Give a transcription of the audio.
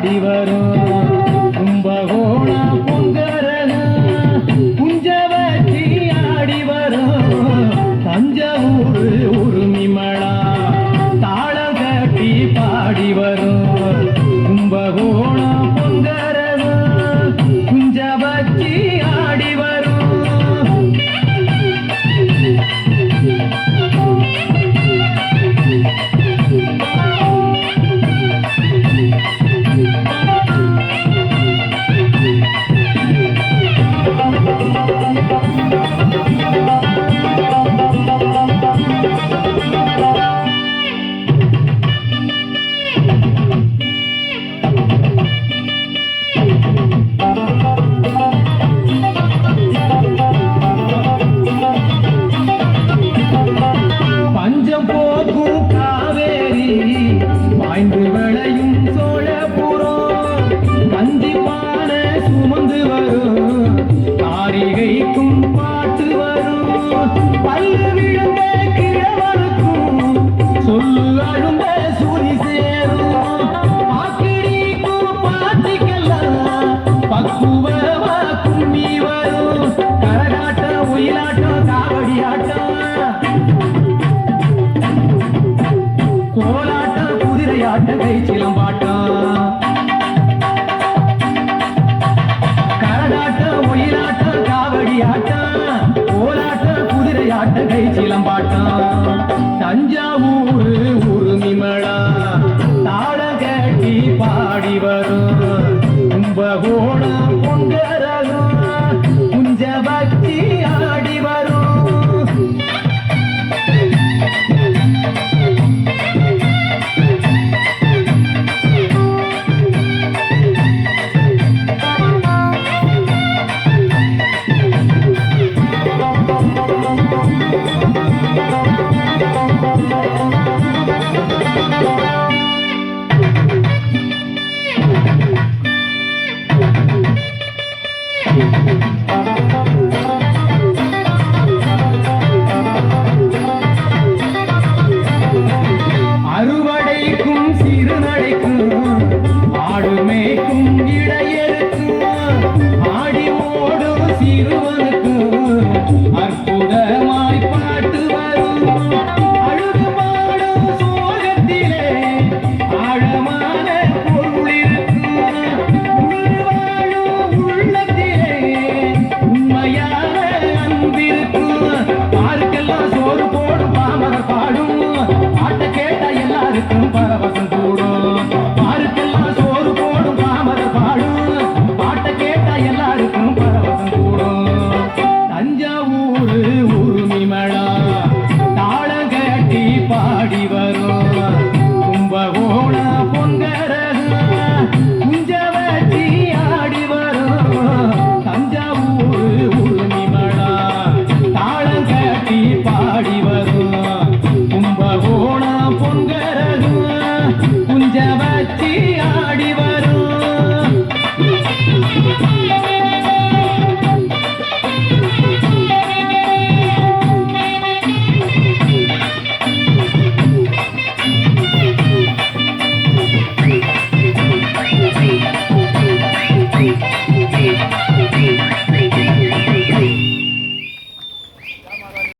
பாடி வரும் கும்பகோணம் பொங்கரகம் குஞ்ச வச்சி ஆடி வரும் தஞ்சாவூர் உருமிமளா தாளம் கட்டி பாடி வரும் கும்பகோணம் பொங்கரகம் குஞ்ச வச்சி ஆடி வரும் பஞ்சம் போக்கும் காவேரி வாய்ந்து விளையும் சோழபுரம் கஞ்சிப்பான சுமந்து வரும் காரிகைக்கும் பாட்டு வரும் பல்லு விழுந்த கிழவனுக்கும் சொல்லு அழுந்த சூரி சேரும் பாக்கிடிக்கும் பாட்டிக்கெல்லாம் பக்குவமா கும்மி வரும் கரகாட்டம் ஒயிலாட்டம் காவடி ஆட்டம் கோலாட்டம் குதிரையாட்டம் கை சிலம்பாட்டம் கரகாட்டம் ஒயிலாட்டம் காவடி ஆட்டம் கோலாட்டம் குதிரையாட்டம் கை சிலம்பாட்டம் தஞ்சாவூர் உருமிமளா தாளம் கட்டி பாடி வரும் கும்பகோணம் பொங்கரகம் குஞ்ச வச்சி ஆடி வரும் அறுவடைக்கும் சிறுநடைக்கும் ஆடுமேக்கும் இடையருக்கும் ஆடி ஓடும் சிறுவனுக்கும் அற்புதமாய் பாட்டு வரும் அழுது பாடும் சோகத்திலே ஆழமான பொருள் இருக்கும் வாழும் உள்ளத்திலே உண்மையான அன்பிருக்கும் பாருக்கெல்லாம் சோறு போடும் பாமகர் பாடும் பாட்டை கேட்ட எல்லாருக்கும் பரவசம் கூடும் பாருக்கெல்லாம் சோறு போடும் பாமகர் பாடும் பாட்டை கேட்ட எல்லாருக்கும் பரவசம் கூடும் தஞ்சாவூர் உருமிமளா தாளம் கட்டி பாடி வரும் கும்பகோணம் பொங்கரகம் குஞ்ச வச்சி ஆடி வரும் தஞ்சாவூர் உருமிமளா தாளம் கட்டி பாடி வரும் கும்பகோணம் பொங்கரகம் குஞ்ச வச்சி